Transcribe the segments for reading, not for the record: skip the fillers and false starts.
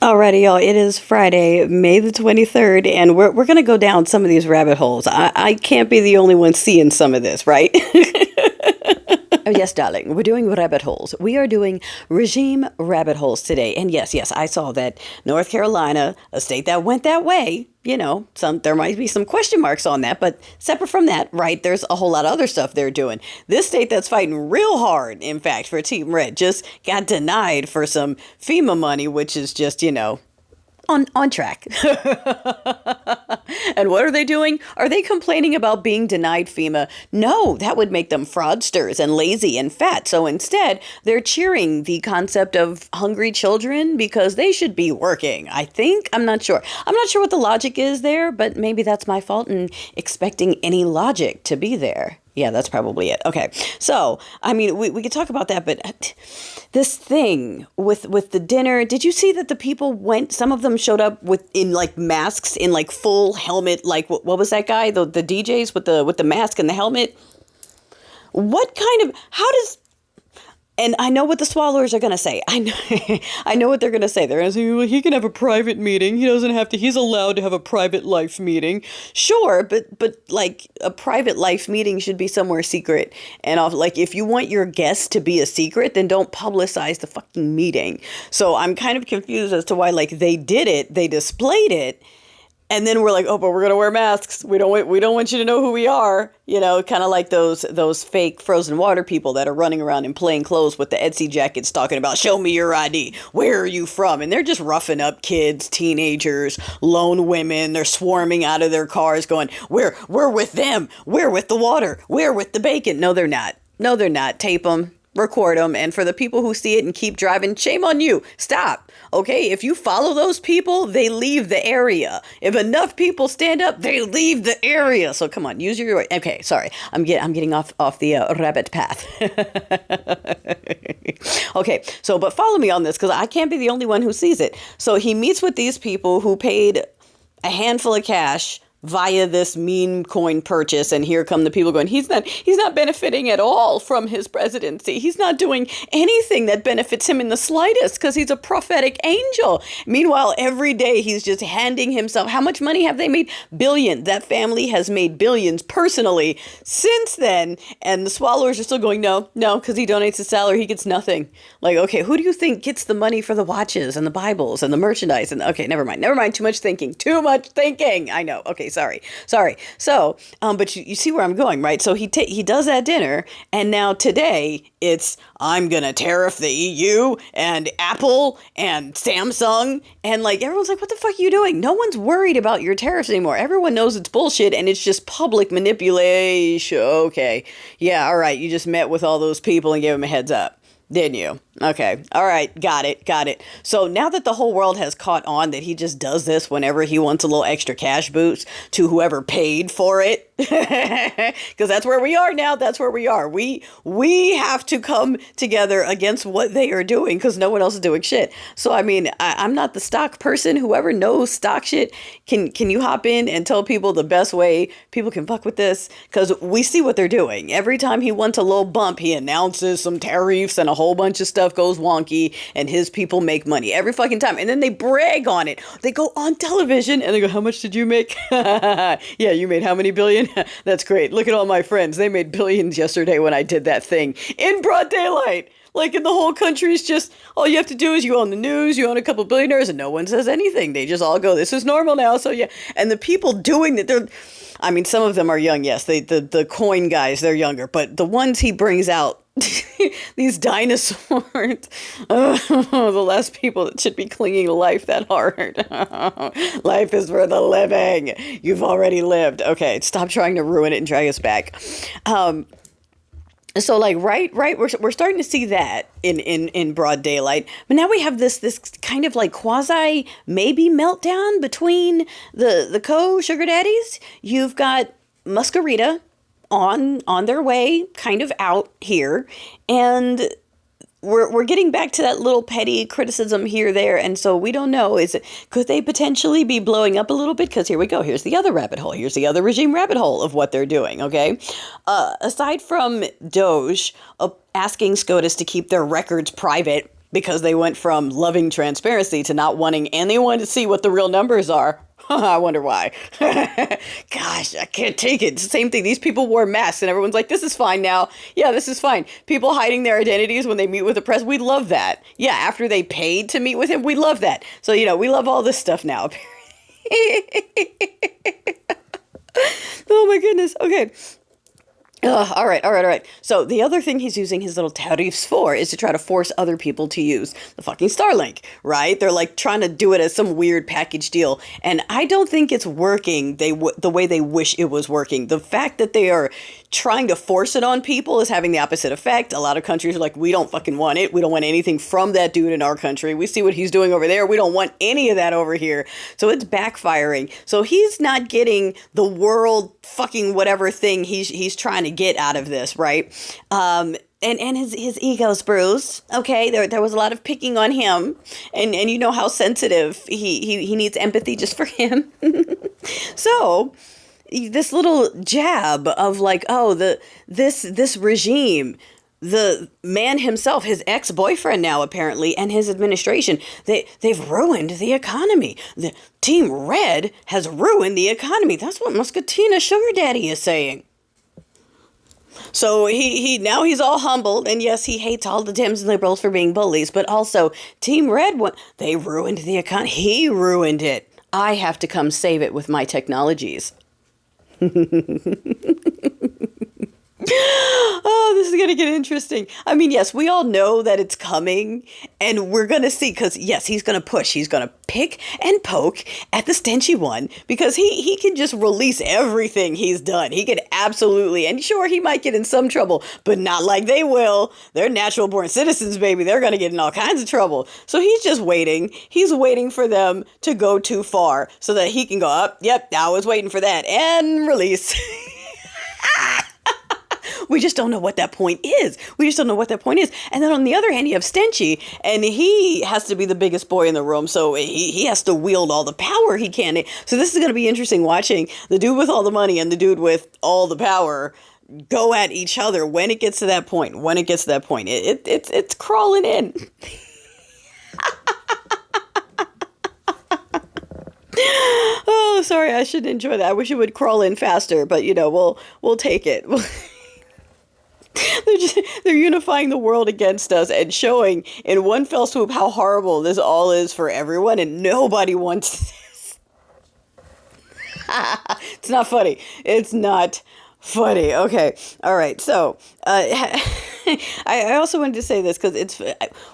Alrighty, y'all. It is Friday, May the 23rd, and we're gonna go down some of these rabbit holes. I can't be the only one seeing some of this, right? Oh, yes, darling. We're doing rabbit holes. We are doing regime rabbit holes today. And yes, I saw that North Carolina, a state that went that way, there might be some question marks on that, but separate from that, right, there's a whole lot of other stuff they're doing. This state that's fighting real hard, in fact, for Team Red, just got denied for some FEMA money, which is just, on track. And what are they doing? Are they complaining about being denied FEMA? No, that would make them fraudsters and lazy and fat. So instead, they're cheering the concept of hungry children because they should be working. I think. I'm not sure. I'm not sure what the logic is there, but maybe that's my fault in expecting any logic to be there. Yeah, that's probably it. Okay. So, I mean, we could talk about that, but this thing with the dinner, did you see that the people some of them showed up in like masks, in like full helmet, like what was that guy? The DJs with the mask and the helmet? And I know what the swallowers are going to say. I know what they're going to say. They're going to say, well, he can have a private meeting. He's allowed to have a private life meeting. Sure, but like a private life meeting should be somewhere secret. And like if you want your guests to be a secret, then don't publicize the fucking meeting. So I'm kind of confused as to why like they did it, they displayed it. And then we're like, oh, but we're going to wear masks. We don't want you to know who we are. Kind of like those fake frozen water people that are running around in plain clothes with the Etsy jackets talking about, show me your ID. Where are you from? And they're just roughing up kids, teenagers, lone women. They're swarming out of their cars going, we're with them. We're with the water. We're with the bacon. No, they're not. Tape them. Record them. And for the people who see it and keep driving, shame on you. Stop. Okay, if you follow those people, they leave the area. If enough people stand up, they leave the area. So come on, use your... Okay, sorry. I'm getting off the rabbit path. Okay, so but follow me on this because I can't be the only one who sees it. So he meets with these people who paid a handful of cash via this meme coin purchase, and here come the people going, he's not benefiting at all from his presidency. He's not doing anything that benefits him in the slightest because he's a prophetic angel. Meanwhile, every day he's just handing himself. How much money have they made? Billions. That family has made billions personally since then, and the swallowers are still going, no, because he donates his salary, he gets nothing. Like, okay, who do you think gets the money for the watches and the Bibles and the merchandise? And okay, never mind. Too much thinking. I know. Okay, sorry. So, but you see where I'm going, right? So he does that dinner, and now today it's, I'm gonna tariff the EU and Apple and Samsung, and like everyone's like, what the fuck are you doing? No one's worried about your tariffs anymore. Everyone knows it's bullshit and it's just public manipulation. Okay, yeah, all right. You just met with all those people and gave them a heads up, didn't you? Okay. All right. Got it. So now that the whole world has caught on that he just does this whenever he wants a little extra cash boost to whoever paid for it, because that's where we are now. That's where we are. We have to come together against what they are doing because no one else is doing shit. So, I mean, I'm not the stock person. Whoever knows stock shit, can you hop in and tell people the best way people can fuck with this? Because we see what they're doing. Every time he wants a little bump, he announces some tariffs and a whole bunch of stuff goes wonky and his people make money every fucking time. And then they brag on it. They go on television and they go, how much did you make? Yeah, you made how many billion? That's great. Look at all my friends. They made billions yesterday when I did that thing in broad daylight. Like in the whole country is just, all you have to do is you own the news, you own a couple billionaires, and no one says anything. They just all go, this is normal now. So yeah. And the people doing that, some of them are young. Yes, the coin guys, they're younger, but the ones he brings out, these dinosaurs, the last people that should be clinging to life that hard. Life is for the living. You've already lived. Okay, stop trying to ruin it and drag us back. So like, right, we're starting to see that in broad daylight. But now we have this kind of like quasi maybe meltdown between the sugar daddies. You've got Muscarita on their way kind of out here, and we're getting back to that little petty criticism here, there, and so we don't know, could they potentially be blowing up a little bit? Because here we go, here's the other rabbit hole, here's the other regime rabbit hole of what they're doing, okay? Aside from Doge asking SCOTUS to keep their records private, because they went from loving transparency to not wanting anyone to see what the real numbers are. I wonder why. Gosh, I can't take it. It's the same thing. These people wore masks and everyone's like, this is fine now. Yeah, this is fine. People hiding their identities when they meet with the press. We love that. Yeah, after they paid to meet with him, we love that. So, we love all this stuff now. Oh my goodness. Okay. All right. So the other thing he's using his little tariffs for is to try to force other people to use the fucking Starlink, right? They're like trying to do it as some weird package deal. And I don't think it's working the way they wish it was working. The fact that they are trying to force it on people is having the opposite effect. A lot of countries are like, we don't fucking want it. We don't want anything from that dude in our country. We see what he's doing over there. We don't want any of that over here. So it's backfiring. So he's not getting the world fucking whatever thing he's trying to get out of this, right? And his ego's bruised. Okay, there was a lot of picking on him, and you know how sensitive he needs empathy just for him. So this little jab of like, oh, this regime, the man himself, his ex-boyfriend now apparently, and his administration, they've ruined the economy. The Team Red has ruined the economy. That's what Muscatina Sugar Daddy is saying. So he's all humbled, and yes, he hates all the Dems and liberals for being bullies, but also Team Red, they ruined the economy. He ruined it. I have to come save it with my technologies. Oh, this is going to get interesting. I mean, yes, we all know that it's coming, and we're going to see, because yes, he's going to push. He's going to pick and poke at the stenchy one, because he can just release everything he's done. He could absolutely, and sure, he might get in some trouble, but not like they will. They're natural born citizens, baby. They're going to get in all kinds of trouble. So he's just waiting. He's waiting for them to go too far so that he can go up. Yep, I was waiting for that, and release. We just don't know what that point is. And then on the other hand, you have Stenchy, and he has to be the biggest boy in the room. So he has to wield all the power he can. So this is going to be interesting watching the dude with all the money and the dude with all the power go at each other when it gets to that point. It's crawling in. Oh, sorry. I shouldn't enjoy that. I wish it would crawl in faster, but we'll take it. They're unifying the world against us and showing in one fell swoop how horrible this all is for everyone, and nobody wants this. It's not funny. Okay. All right. So, I also wanted to say this because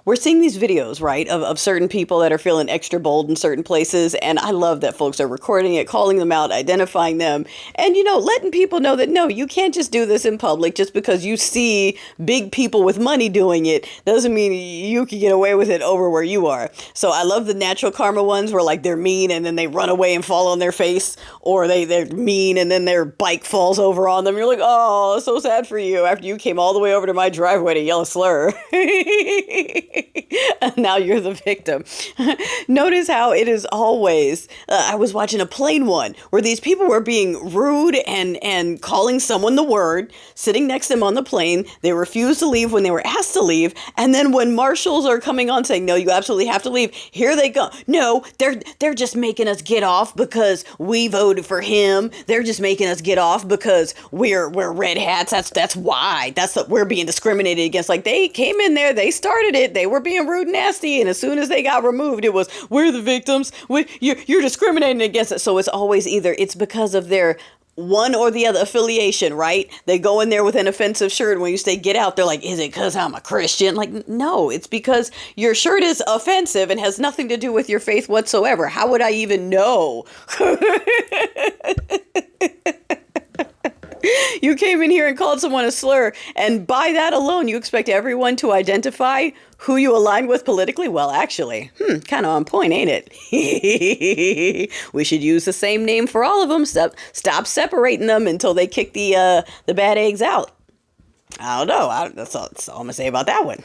we're seeing these videos, right, of certain people that are feeling extra bold in certain places. And I love that folks are recording it, calling them out, identifying them, and, letting people know that, no, you can't just do this in public just because you see big people with money doing it. Doesn't mean you can get away with it over where you are. So I love the natural karma ones where like they're mean and then they run away and fall on their face, or they're mean and then their bike falls over on them. You're like, oh, so sad for you after you came all the way over to my driveway to yell a slur. And now you're the victim. Notice how it is always, I was watching a plane one where these people were being rude and calling someone the word, sitting next to them on the plane. They refused to leave when they were asked to leave. And then when marshals are coming on saying, no, you absolutely have to leave, here they go. No, they're just making us get off because we voted for him. They're just making us get off because we're red hats. That's why. That's what we're being discriminated against. Like, they came in there, they started it, they were being rude and nasty, and as soon as they got removed, it was, we're the victims, you're discriminating against it. So it's always either it's because of their one or the other affiliation, right? They go in there with an offensive shirt. When you say get out, they're like, is it because I'm a Christian? Like, no, it's because your shirt is offensive and has nothing to do with your faith whatsoever. How would I even know? You came in here and called someone a slur, and by that alone, you expect everyone to identify who you align with politically? Well, actually, kind of on point, ain't it? We should use the same name for all of them. Stop separating them until they kick the bad eggs out. I don't know. That's all I'm going to say about that one.